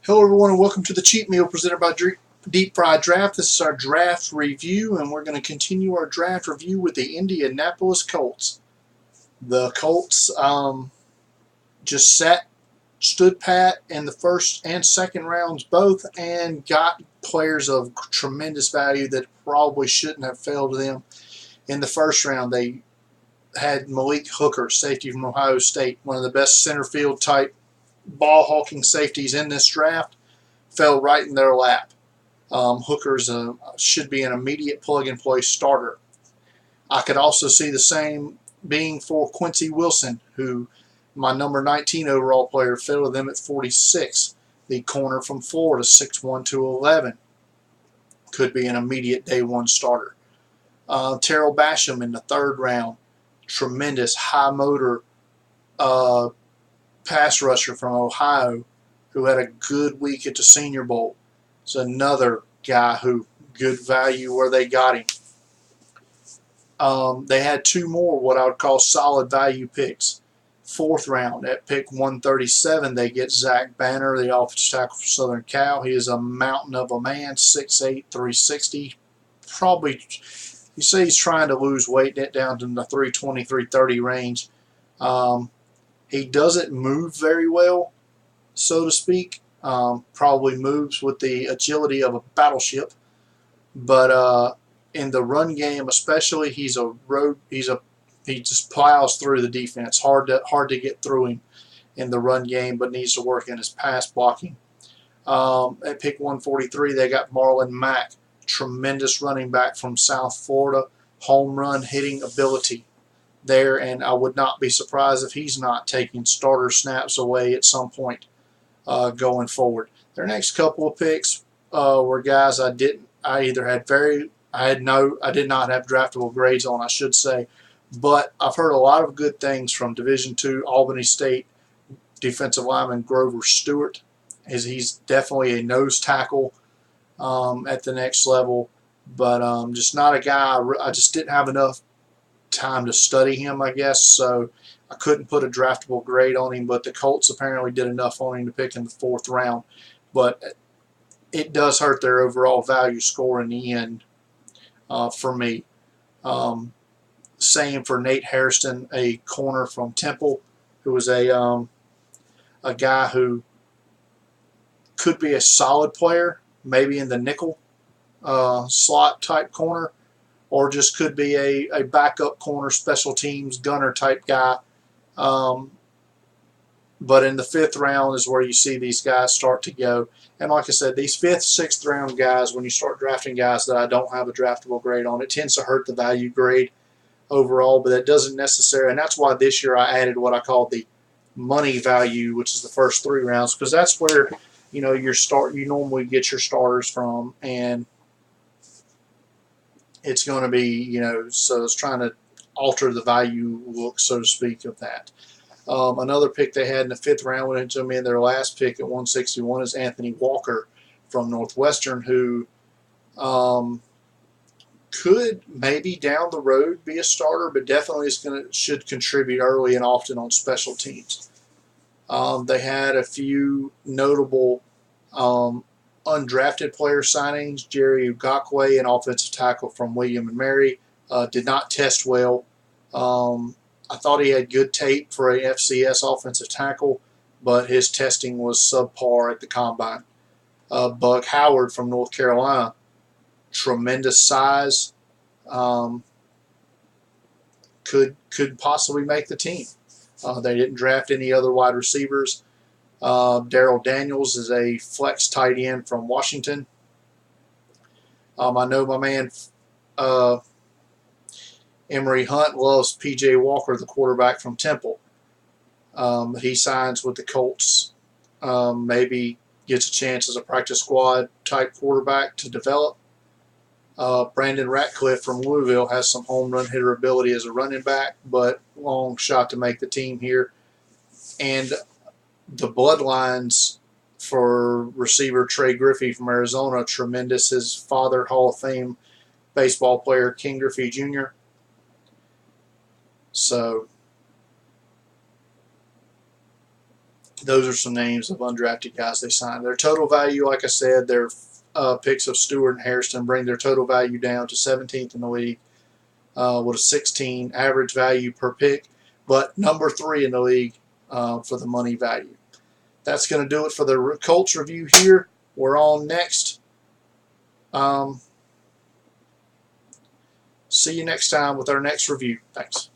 Hello everyone and welcome to the Cheat Meal presented by Deep Fried Draft. This is our draft review and we're going to continue our draft review with the Indianapolis Colts. The Colts just stood pat in the first and second rounds both and got players of tremendous value that probably shouldn't have failed to them. In the first round they had Malik Hooker, safety from Ohio State, one of the best center field type ball hawking safeties in this draft, fell right in their lap. Hooker's should be an immediate plug-and-play starter. I could also see the same being for Quincy Wilson, who my number 19 overall player fell to them at 46. The corner from Florida, 6'1", 211, could be an immediate day one starter. Terrell Basham in the third round, tremendous high motor pass rusher from Ohio who had a good week at the Senior Bowl. It's another guy who good value where they got him. They had two more what I would call solid value picks. Fourth round at pick 137 they get Zach Banner, the offensive tackle for Southern Cal. He is a mountain of a man, 6'8", 360. Probably, you say he's trying to lose weight, get down to the 320, 330 range. He doesn't move very well, so to speak. Probably moves with the agility of a battleship, but in the run game especially, he just plows through the defense. Hard to get through him in the run game, but needs to work in his pass blocking. At pick 143 they got Marlon Mack, tremendous running back from South Florida, home run hitting ability there, and I would not be surprised if he's not taking starter snaps away at some point going forward. Their next couple of picks were guys I did not have draftable grades on, I should say, but I've heard a lot of good things from Division II Albany State defensive lineman Grover Stewart. He's definitely a nose tackle at the next level, but just not a guy. I just didn't have enough time to study him, I guess, so I couldn't put a draftable grade on him, but the Colts apparently did enough on him to pick in the fourth round. But it does hurt their overall value score in the end for me. Same for Nate Hairston, a corner from Temple, who was a guy who could be a solid player, maybe in the nickel slot type corner, or just could be a backup corner, special teams, gunner type guy. But in the fifth round is where you see these guys start to go. And like I said, these fifth, sixth round guys, when you start drafting guys that I don't have a draftable grade on, it tends to hurt the value grade overall, but that doesn't necessarily, and that's why this year I added what I call the money value, which is the first three rounds, because that's where you normally get your starters from, and it's going to be, so it's trying to alter the value look, so to speak, of that. Another pick they had in the fifth round went into me in their last pick at 161 is Anthony Walker from Northwestern, who could maybe down the road be a starter, but definitely should contribute early and often on special teams. They had a few notable undrafted player signings. Jerry Ugakwe, an offensive tackle from William & Mary, did not test well. I thought he had good tape for a FCS offensive tackle, but his testing was subpar at the combine. Bug Howard from North Carolina, tremendous size, could possibly make the team. They didn't draft any other wide receivers. Darrell Daniels is a flex tight end from Washington. I know my man Emory Hunt loves P.J. Walker, the quarterback from Temple. He signs with the Colts. Maybe gets a chance as a practice squad type quarterback to develop. Brandon Ratcliffe from Louisville has some home run hitter ability as a running back, but long shot to make the team here. And the bloodlines for receiver Trey Griffey from Arizona, tremendous. His father, Hall of Fame baseball player King Griffey Jr. So Those are some names of undrafted guys they signed. Their total value, like I said, their picks of Stewart and Hairston bring their total value down to 17th in the league with a 16 average value per pick, but number 3 in the league for the money value. That's going to do it for the Colts review here. We're on next. See you next time with our next review. Thanks.